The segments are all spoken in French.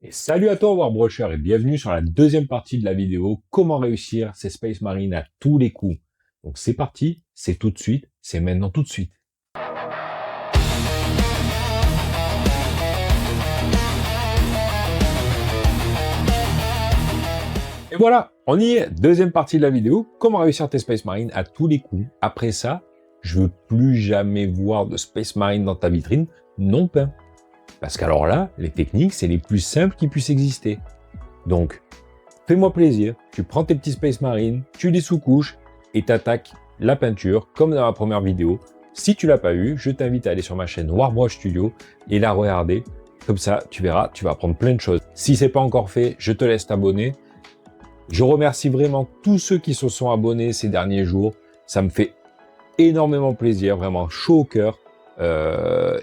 Et salut à toi Warbrusher et bienvenue sur la deuxième partie de la vidéo comment réussir ces Space Marines à tous les coups. Donc c'est parti, c'est tout de suite, c'est maintenant tout de suite. Et voilà, on y est, deuxième partie de la vidéo, comment réussir tes Space Marines à tous les coups. Après ça, je veux plus jamais voir de Space Marine dans ta vitrine non peint. Parce qu'alors là, les techniques, c'est les plus simples qui puissent exister. Donc, fais-moi plaisir, tu prends tes petits Space Marines, tu les sous-couches et t'attaques la peinture comme dans la première vidéo. Si tu l'as pas vu, je t'invite à aller sur ma chaîne Warbrush Studio et la regarder. Comme ça, tu verras, tu vas apprendre plein de choses. Si c'est pas encore fait, je te laisse t'abonner. Je remercie vraiment tous ceux qui se sont abonnés ces derniers jours. Ça me fait énormément plaisir, vraiment chaud au cœur.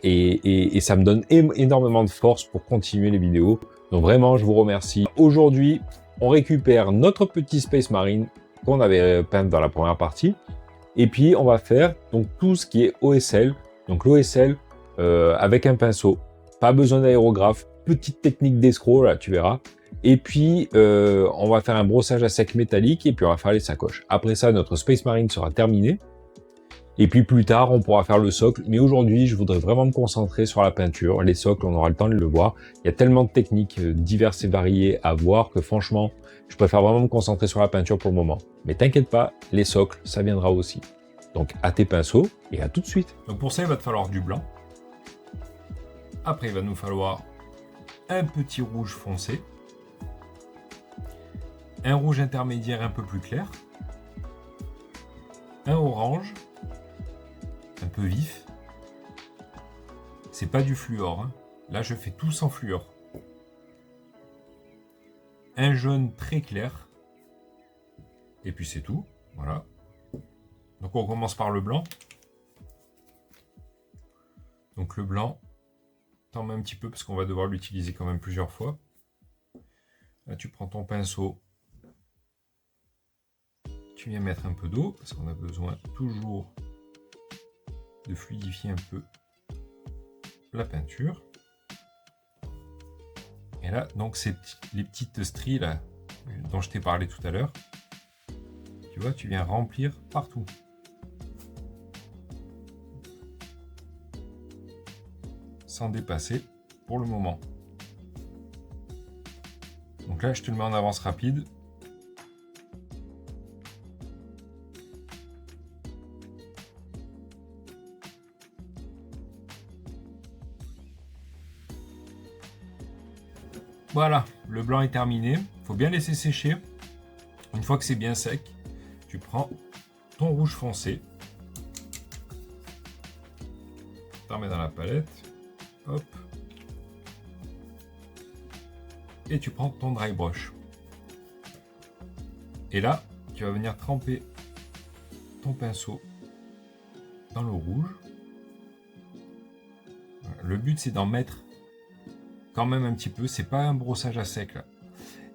Et ça me donne énormément de force pour continuer les vidéos. Donc vraiment, je vous remercie. Aujourd'hui, on récupère notre petit Space Marine qu'on avait peint dans la première partie. Et puis, on va faire donc tout ce qui est OSL. Donc l'OSL avec un pinceau. Pas besoin d'aérographe. Petite technique d'escroc, là, tu verras. Et puis, on va faire un brossage à sec métallique et puis on va faire les sacoches. Après ça, notre Space Marine sera terminé. Et puis plus tard, on pourra faire le socle. Mais aujourd'hui, je voudrais vraiment me concentrer sur la peinture. Les socles, on aura le temps de le voir. Il y a tellement de techniques diverses et variées à voir que franchement, je préfère vraiment me concentrer sur la peinture pour le moment. Mais t'inquiète pas, les socles, ça viendra aussi. Donc à tes pinceaux et à tout de suite. Donc pour ça, il va te falloir du blanc. Après, il va nous falloir un petit rouge foncé. Un rouge intermédiaire un peu plus clair. Un orange. Un peu vif. C'est pas du fluor. Hein. Là, je fais tout sans fluor. Un jaune très clair. Et puis c'est tout. Voilà. Donc on commence par le blanc. Donc le blanc, t'en mets un petit peu parce qu'on va devoir l'utiliser quand même plusieurs fois. Là, tu prends ton pinceau. Tu viens mettre un peu d'eau parce qu'on a besoin toujours de fluidifier un peu la peinture. Et là, donc c'est les petites stries là dont je t'ai parlé tout à l'heure. Tu vois, tu viens remplir partout. Sans dépasser pour le moment. Donc là, je te le mets en avance rapide. Voilà, le blanc est terminé. Il faut bien laisser sécher. Une fois que c'est bien sec, tu prends ton rouge foncé. Tu en mets dans la palette. Hop. Et tu prends ton dry brush. Et là, tu vas venir tremper ton pinceau dans le rouge. Le but, c'est d'en mettre quand même un petit peu, c'est pas un brossage à sec là.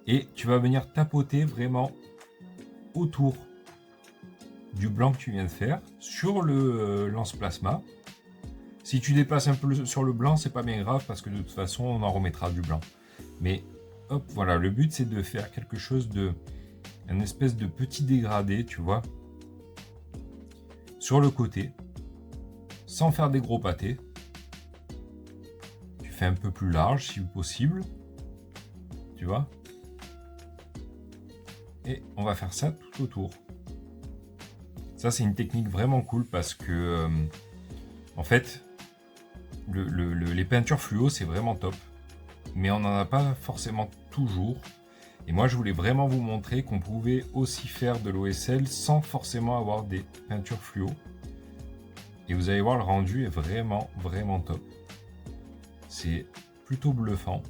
Et tu vas venir tapoter vraiment autour du blanc que tu viens de faire sur le lance-plasma. Si tu dépasses un peu sur le blanc, c'est pas bien grave parce que de toute façon on en remettra du blanc. Mais hop, voilà, le but c'est de faire quelque chose de un espèce de petit dégradé, tu vois, sur le côté, sans faire des gros pâtés. Fait un peu plus large si possible, tu vois, et on va faire ça tout autour. Ça c'est une technique vraiment cool parce que en fait les peintures fluo c'est vraiment top, mais on n'en a pas forcément toujours, et moi je voulais vraiment vous montrer qu'on pouvait aussi faire de l'OSL sans forcément avoir des peintures fluo, et vous allez voir, le rendu est vraiment top. C'est plutôt bluffant.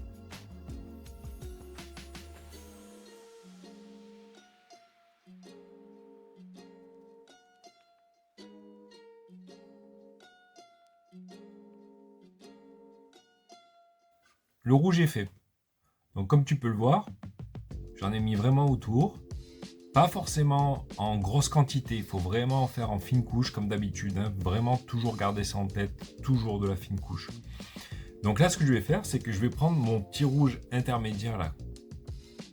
Le rouge est fait. Donc comme tu peux le voir, j'en ai mis vraiment autour. Pas forcément en grosse quantité, il faut vraiment en faire en fine couche comme d'habitude. Hein. Vraiment toujours garder ça en tête, toujours de la fine couche. Donc là, ce que je vais faire, c'est que je vais prendre mon petit rouge intermédiaire là,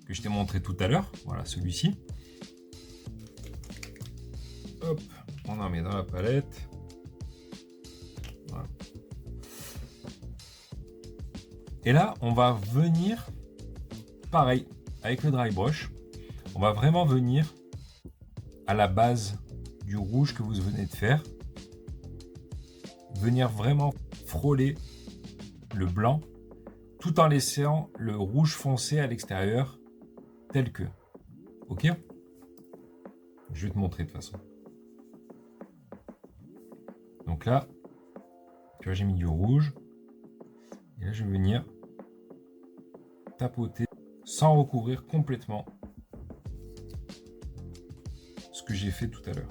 que je t'ai montré tout à l'heure. Voilà, celui-ci. Hop, on en met dans la palette. Voilà. Et là, on va venir, pareil, avec le dry brush, on va vraiment venir à la base du rouge que vous venez de faire. Venir vraiment frôler le blanc, tout en laissant le rouge foncé à l'extérieur, tel que. Ok? Je vais te montrer de toute façon. Donc là, tu vois, j'ai mis du rouge. Et là, je vais venir tapoter sans recouvrir complètement ce que j'ai fait tout à l'heure.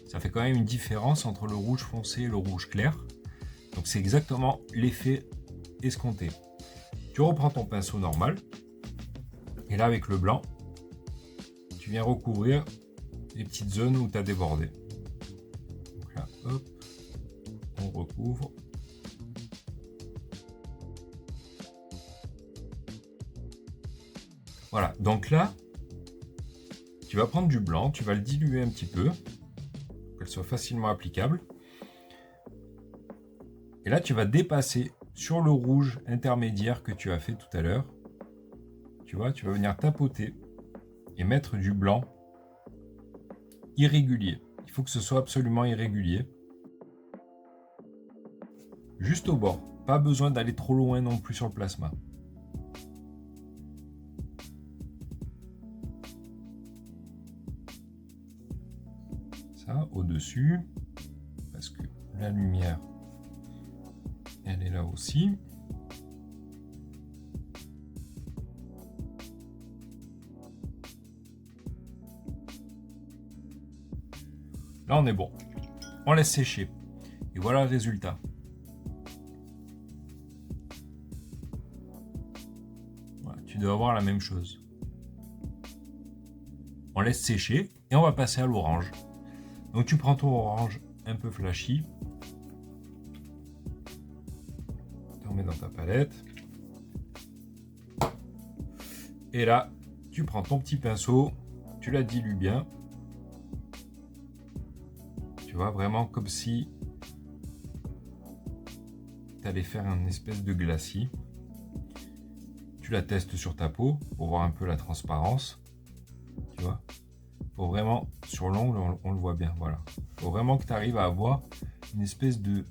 Ça fait quand même une différence entre le rouge foncé et le rouge clair. Donc c'est exactement l'effet escompté. Tu reprends ton pinceau normal. Et là, avec le blanc, tu viens recouvrir les petites zones où tu as débordé. Donc là, hop, on recouvre. Voilà, donc là, tu vas prendre du blanc, tu vas le diluer un petit peu, pour qu'elle soit facilement applicable. Et là, tu vas dépasser sur le rouge intermédiaire que tu as fait tout à l'heure. Tu vois, tu vas venir tapoter et mettre du blanc irrégulier. Il faut que ce soit absolument irrégulier. Juste au bord. Pas besoin d'aller trop loin non plus sur le plasma. Ça, au-dessus. Parce que la lumière, elle est là aussi. Là, on est bon. On laisse sécher. Et voilà le résultat. Voilà, tu dois avoir la même chose. On laisse sécher et on va passer à l'orange. Donc tu prends ton orange un peu flashy. Tu en mets dans ta palette. Et là, tu prends ton petit pinceau. Tu la dilues bien. Tu vois, vraiment comme si tu allais faire une espèce de glacis. Tu la testes sur ta peau pour voir un peu la transparence. Tu vois, faut vraiment, sur l'ongle, on le voit bien. Voilà, faut vraiment que tu arrives à avoir une espèce de.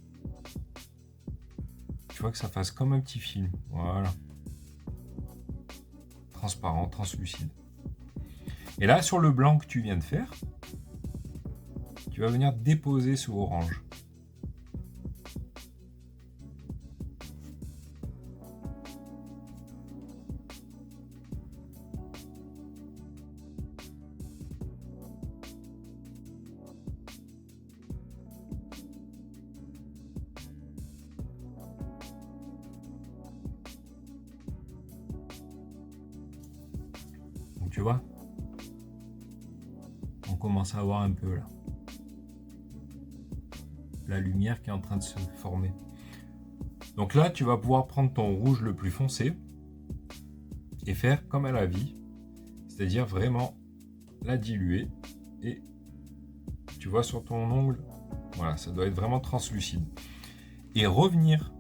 Tu vois, que ça fasse comme un petit film. Voilà. Transparent, translucide. Et là, sur le blanc que tu viens de faire, tu vas venir déposer ce orange. Donc tu vois, on commence à avoir un peu là la lumière qui est en train de se former. Donc là, tu vas pouvoir prendre ton rouge le plus foncé et faire comme à la vie, c'est-à-dire vraiment la diluer et tu vois sur ton ongle, voilà, ça doit être vraiment translucide. Et revenir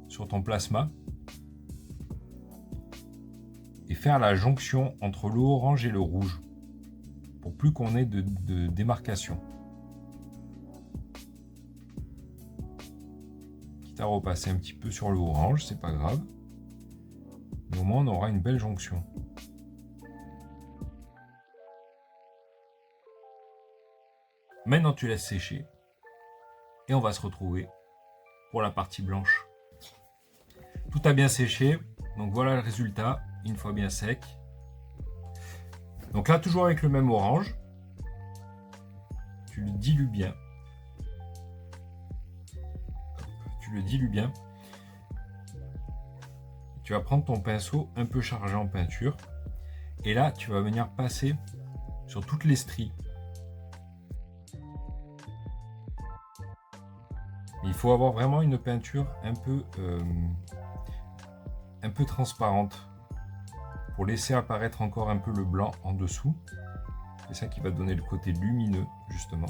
sur ton plasma et faire la jonction entre l'orange et le rouge pour plus qu'on ait de démarcation. Quitte à repasser un petit peu sur l'orange, c'est pas grave. Mais au moins on aura une belle jonction. Maintenant tu laisses sécher et on va se retrouver pour la partie blanche. Tout a bien séché, donc voilà le résultat une fois bien sec. Donc là, toujours avec le même orange, tu le dilues bien. Tu le dilues bien. Tu vas prendre ton pinceau un peu chargé en peinture et là, tu vas venir passer sur toutes les stries Il faut avoir vraiment une peinture un peu transparente pour laisser apparaître encore un peu le blanc en dessous. C'est ça qui va donner le côté lumineux, justement.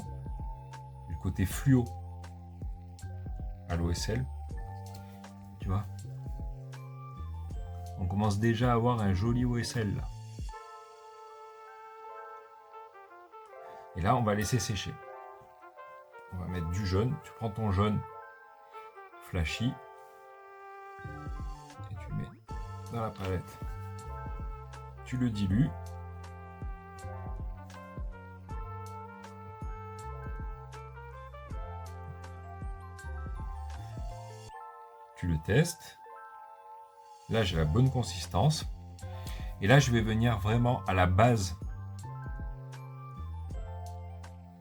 Le côté fluo à l'OSL. Tu vois? On commence déjà à avoir un joli OSL là. Et là, on va laisser sécher. On va mettre du jaune. Tu prends ton jaune flashy et tu le mets dans la palette. Tu le dilues. Tu le testes. Là, j'ai la bonne consistance. Et là, je vais venir vraiment à la base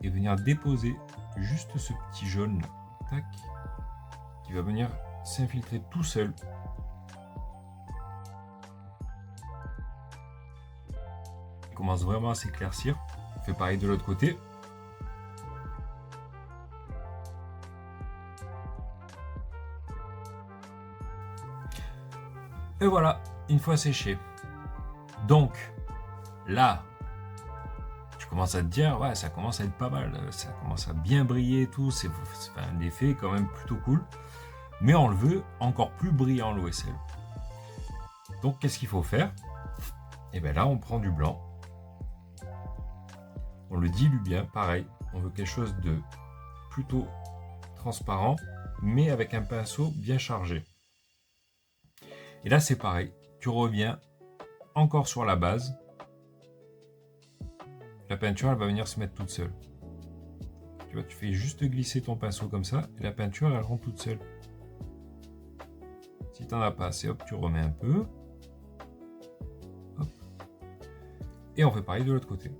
et venir déposer juste ce petit jaune là, tac, qui va venir s'infiltrer tout seul. Il commence vraiment à s'éclaircir. On fait pareil de l'autre côté. Et voilà, une fois séché. Donc, là, tu commences à te dire, ouais, ça commence à être pas mal, ça commence à bien briller et tout, c'est un effet quand même plutôt cool. Mais on le veut encore plus brillant, l'OSL. Donc, qu'est-ce qu'il faut faire? Et bien là, on prend du blanc. On le dilue bien, pareil. On veut quelque chose de plutôt transparent, mais avec un pinceau bien chargé. Et là, c'est pareil. Tu reviens encore sur la base. La peinture, elle va venir se mettre toute seule. Tu vois, tu fais juste glisser ton pinceau comme ça, et la peinture, elle rentre toute seule. Si tu n'en as pas assez, hop, tu remets un peu. Hop. Et on fait pareil de l'autre côté.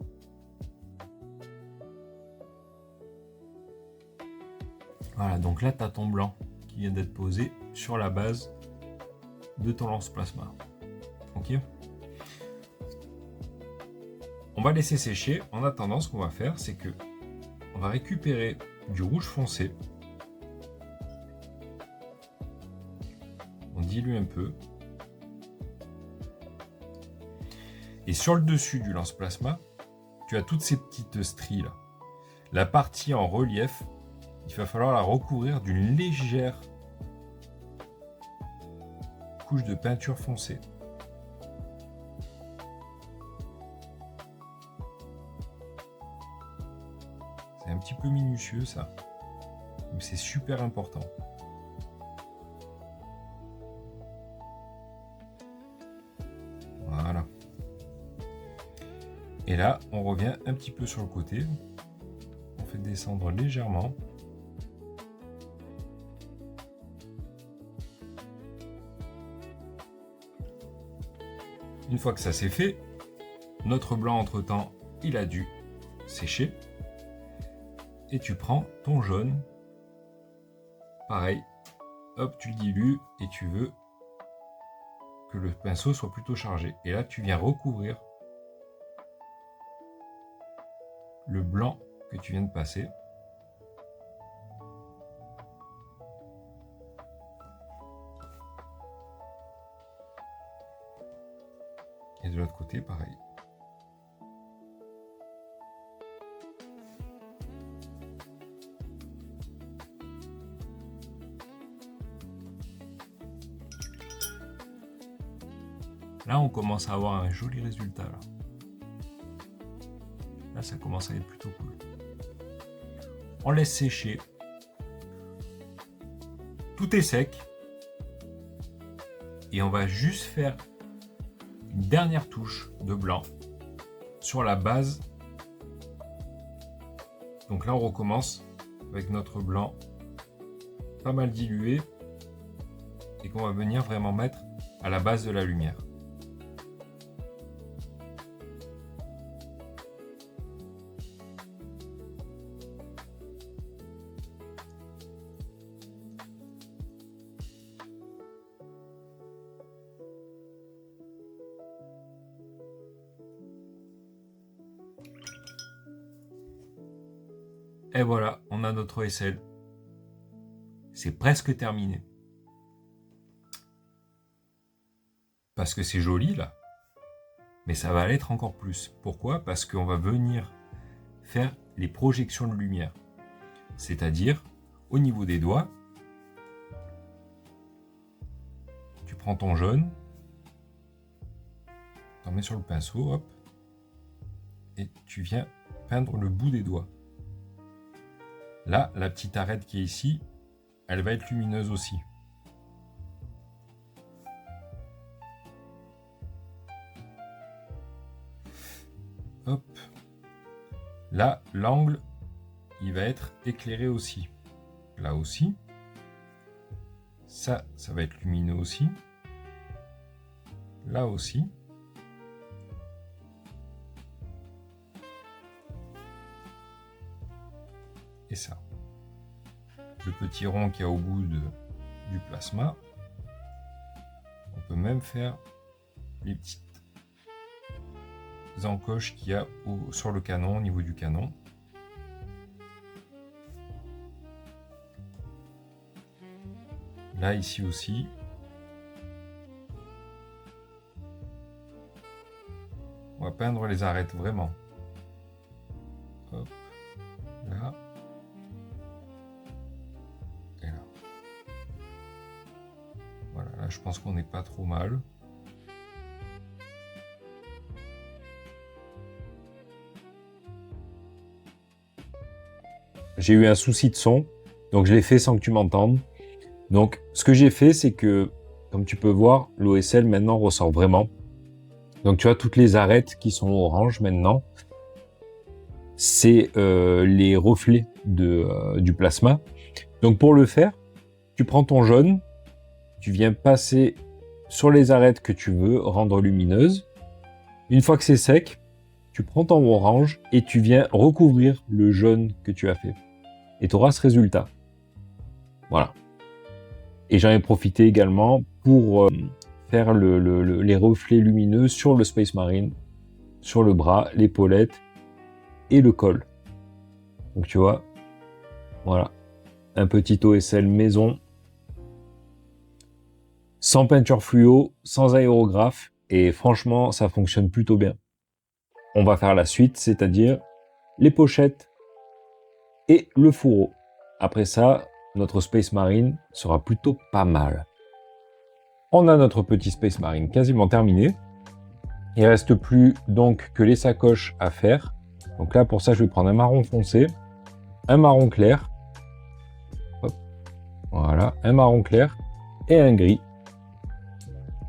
Voilà, donc là, tu as ton blanc qui vient d'être posé sur la base de ton lance-plasma. Ok. On va laisser sécher. En attendant, ce qu'on va faire, c'est que on va récupérer du rouge foncé. On dilue un peu. Et sur le dessus du lance-plasma, tu as toutes ces petites stries là. La partie en relief, il va falloir la recouvrir d'une légère couche de peinture foncée. C'est un petit peu minutieux ça, mais c'est super important. Voilà. Et là, on revient un petit peu sur le côté. On fait descendre légèrement. Une fois que ça c'est fait, notre blanc entre-temps, il a dû sécher. Et tu prends ton jaune. Pareil. Hop, tu le dilues et tu veux que le pinceau soit plutôt chargé. Et là, tu viens recouvrir le blanc que tu viens de passer. Et de l'autre côté, pareil. Là, on commence à avoir un joli résultat. Là, ça commence à être plutôt cool. On laisse sécher. Tout est sec. Et on va juste faire une dernière touche de blanc sur la base. Donc là, on recommence avec notre blanc pas mal dilué et qu'on va venir vraiment mettre à la base de la lumière. Et voilà, on a notre OSL. c'est presque terminé. Parce que c'est joli là, mais ça va l'être encore plus. Pourquoi? Parce qu'on va venir faire les projections de lumière. C'est-à-dire, au niveau des doigts, tu prends ton jaune, t'en mets sur le pinceau, hop, et tu viens peindre le bout des doigts. Là, la petite arête qui est ici, elle va être lumineuse aussi. Hop. Là, l'angle, il va être éclairé aussi. Là aussi. Ça va être lumineux aussi. Là aussi. Et ça. Le petit rond qu'il y a au bout du plasma. On peut même faire les petites encoches qu'il y a sur le canon, au niveau du canon. Là, ici aussi. On va peindre les arêtes vraiment. Hop. Là. Et là. Voilà, là je pense qu'on n'est pas trop mal. J'ai eu un souci de son, donc je l'ai fait sans que tu m'entendes. Donc, ce que j'ai fait, c'est que, comme tu peux voir, l'OSL maintenant ressort vraiment. Donc, tu vois, toutes les arêtes qui sont orange maintenant, c'est les reflets du plasma. Donc, pour le faire, tu prends ton jaune, tu viens passer sur les arêtes que tu veux rendre lumineuses. Une fois que c'est sec, tu prends ton orange et tu viens recouvrir le jaune que tu as fait. Et tu auras ce résultat. Voilà. Et j'en ai profité également pour faire les reflets lumineux sur le Space Marine, sur le bras, l'épaulette et le col. Donc tu vois, voilà, un petit OSL maison, sans peinture fluo, sans aérographe, et franchement, ça fonctionne plutôt bien. On va faire la suite, c'est-à-dire les pochettes et le fourreau. Après ça, notre Space Marine sera plutôt pas mal. On a notre petit Space Marine quasiment terminé. Il ne reste plus donc que les sacoches à faire. Donc là, pour ça, je vais prendre un marron foncé, un marron clair. Hop. Voilà, un marron clair et un gris.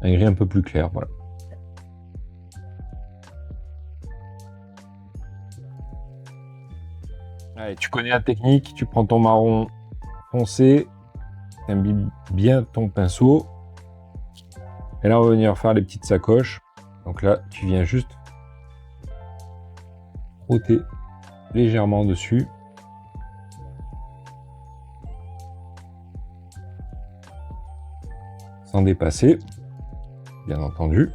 Un gris un peu plus clair, voilà. Allez, tu connais la technique, tu prends ton marron foncé, tu imbibes bien ton pinceau. Et là, on va venir faire les petites sacoches. Donc là, tu viens juste frotter légèrement dessus. Sans dépasser, bien entendu.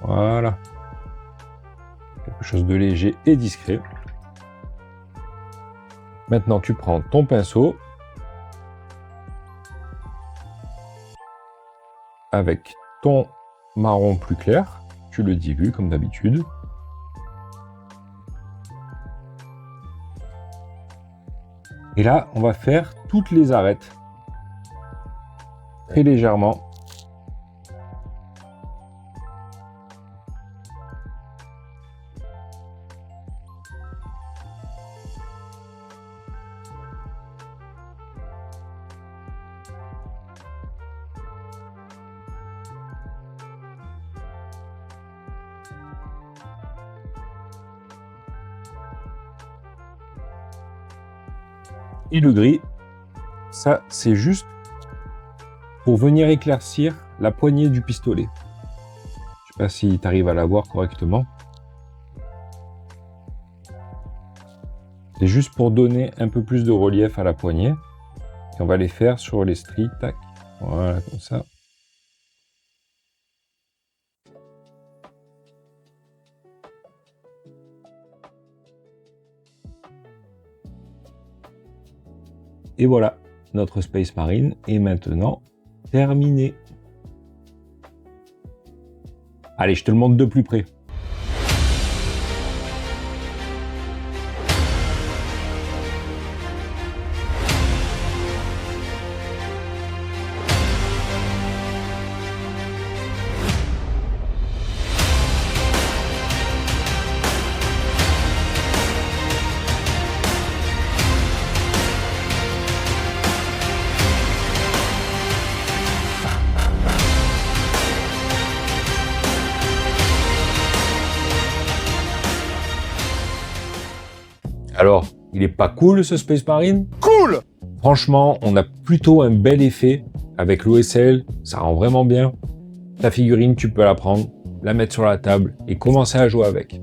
Voilà. Quelque chose de léger et discret. Maintenant, tu prends ton pinceau avec ton marron plus clair. Tu le dilues comme d'habitude. Et là, on va faire toutes les arêtes. Très légèrement. Et le gris, ça c'est juste pour venir éclaircir la poignée du pistolet. Je sais pas si tu arrives à la voir correctement. C'est juste pour donner un peu plus de relief à la poignée. Et on va les faire sur les stries, tac, voilà, comme ça. Et voilà, notre Space Marine est maintenant terminé. Allez, je te le montre de plus près. Alors, il est pas cool ce Space Marine? Cool! Franchement, on a plutôt un bel effet avec l'OSL, ça rend vraiment bien. Ta figurine, tu peux la prendre, la mettre sur la table et commencer à jouer avec.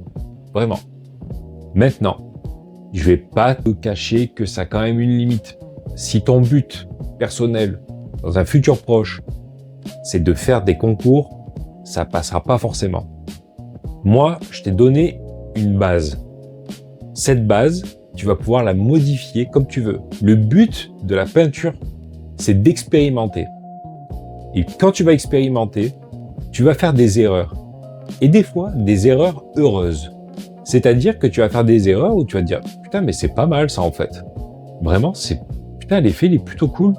Vraiment. Maintenant, je vais pas te cacher que ça a quand même une limite. Si ton but personnel, dans un futur proche, c'est de faire des concours, ça passera pas forcément. Moi, je t'ai donné une base. Cette base, tu vas pouvoir la modifier comme tu veux. Le but de la peinture, c'est d'expérimenter. Et quand tu vas expérimenter, tu vas faire des erreurs. Et des fois, des erreurs heureuses. C'est-à-dire que tu vas faire des erreurs où tu vas te dire « Putain, mais c'est pas mal ça en fait. Vraiment, putain, l'effet il est plutôt cool. »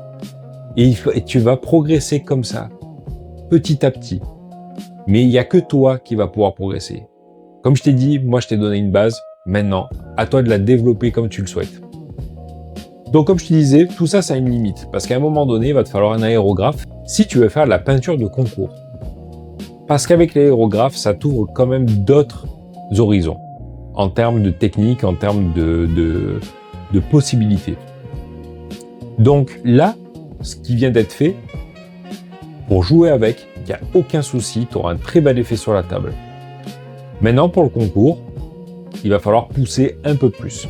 Et tu vas progresser comme ça, petit à petit. Mais il n'y a que toi qui va pouvoir progresser. Comme je t'ai dit, moi je t'ai donné une base. Maintenant, à toi de la développer comme tu le souhaites. Donc comme je te disais, tout ça, ça a une limite. Parce qu'à un moment donné, il va te falloir un aérographe si tu veux faire de la peinture de concours. Parce qu'avec l'aérographe, ça t'ouvre quand même d'autres horizons. En termes de technique, en termes de possibilités. Donc là, ce qui vient d'être fait, pour jouer avec, il n'y a aucun souci, tu auras un très bel effet sur la table. Maintenant, pour le concours, il va falloir pousser un peu plus.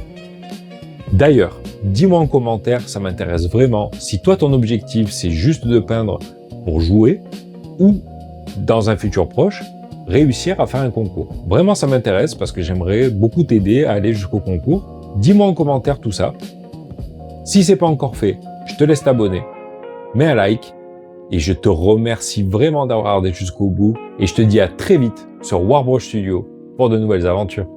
D'ailleurs, dis-moi en commentaire, ça m'intéresse vraiment, si toi ton objectif c'est juste de peindre pour jouer ou dans un futur proche, réussir à faire un concours. Vraiment ça m'intéresse parce que j'aimerais beaucoup t'aider à aller jusqu'au concours. Dis-moi en commentaire tout ça. Si c'est pas encore fait, je te laisse t'abonner, mets un like et je te remercie vraiment d'avoir regardé jusqu'au bout et je te dis à très vite sur Warbrush Studio pour de nouvelles aventures.